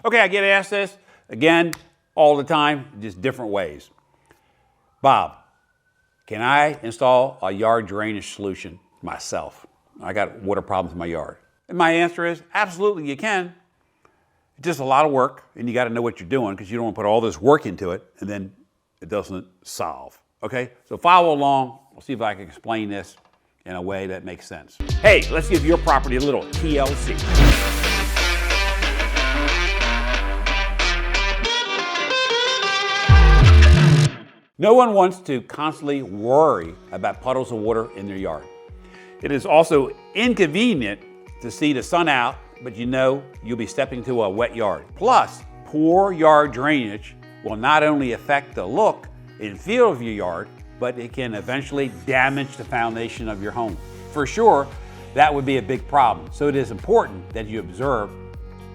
Okay, I get asked this, again, all the time, just different ways. Bob, can I install a yard drainage solution myself? I got water problems in my yard. And my answer is, absolutely you can. It's just a lot of work, and you got to know what you're doing because you don't want to put all this work into it and then it doesn't solve. Okay, so follow along. We'll see if I can explain this in a way that makes sense. Hey, let's give your property a little TLC. No one wants to constantly worry about puddles of water in their yard. It is also inconvenient to see the sun out, but you know you'll be stepping into a wet yard. Plus, poor yard drainage will not only affect the look and feel of your yard, but it can eventually damage the foundation of your home. For sure, that would be a big problem. So it is important that you observe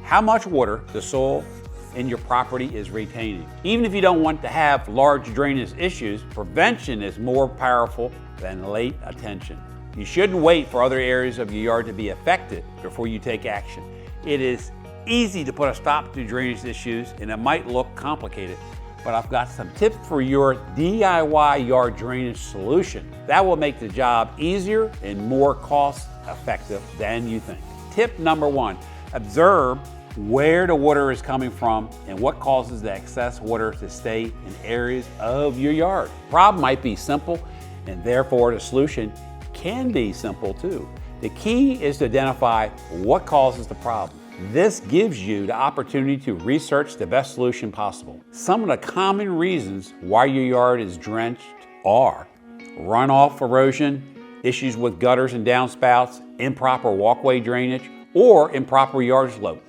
how much water the soil in your property is retaining. Even if you don't want to have large drainage issues, prevention is more powerful than late attention. You shouldn't wait for other areas of your yard to be affected before you take action. It is easy to put a stop to drainage issues, and it might look complicated, but I've got some tips for your DIY yard drainage solution that will make the job easier and more cost effective than you think. Tip number one, observe where the water is coming from and what causes the excess water to stay in areas of your yard. The problem might be simple, and therefore the solution can be simple too. The key is to identify what causes the problem. This gives you the opportunity to research the best solution possible. Some of the common reasons why your yard is drenched are runoff erosion, issues with gutters and downspouts, improper walkway drainage, or improper yard slope.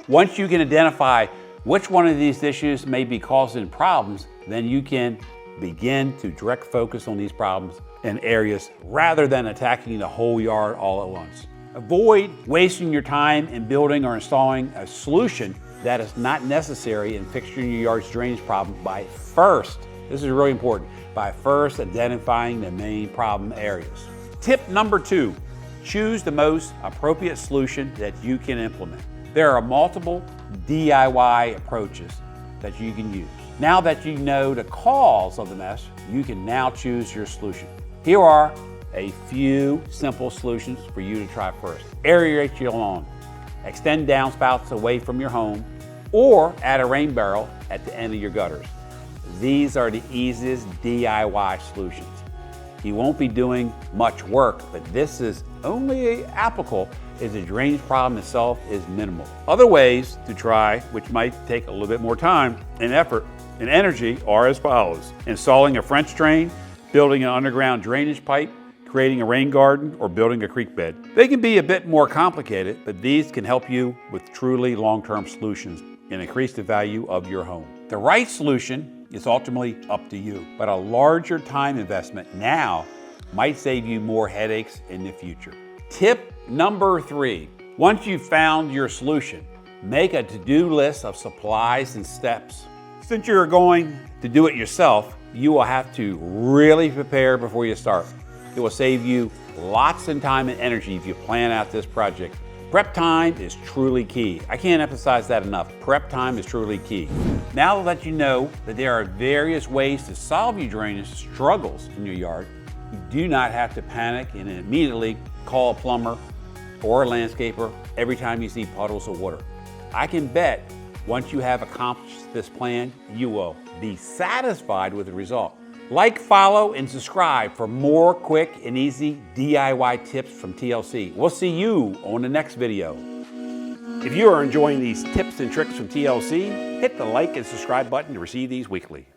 Once you can identify which one of these issues may be causing problems, then you can begin to direct focus on these problems in areas rather than attacking the whole yard all at once. Avoid wasting your time in building or installing a solution that is not necessary in fixing your yard's drainage problem by first, this is really important, by first identifying the main problem areas. Tip number two, choose the most appropriate solution that you can implement. There are multiple DIY approaches that you can use. Now that you know the cause of the mess, you can now choose your solution. Here are a few simple solutions for you to try first. Aerate your lawn, extend downspouts away from your home, or add a rain barrel at the end of your gutters. These are the easiest DIY solutions. You won't be doing much work, but this is only applicable if the drainage problem itself is minimal. Other ways to try, which might take a little bit more time and effort and energy, are as follows. Installing a French drain, building an underground drainage pipe, creating a rain garden, or building a creek bed. They can be a bit more complicated, but these can help you with truly long-term solutions and increase the value of your home. The right solution is ultimately up to you, but a larger time investment now might save you more headaches in the future. Tip number three, once you've found your solution, make a to-do list of supplies and steps. Since you're going to do it yourself, you will have to really prepare before you start. It will save you lots of time and energy if you plan out this project. Prep time is truly key. I can't emphasize that enough. Prep time is truly key. Now that you know that there are various ways to solve your drainage struggles in your yard, you do not have to panic and immediately call a plumber or a landscaper every time you see puddles of water. I can bet once you have accomplished this plan, you will be satisfied with the result. Like, follow, and subscribe for more quick and easy DIY tips from TLC. We'll see you on the next video. If you are enjoying these tips and tricks from TLC, hit the like and subscribe button to receive these weekly.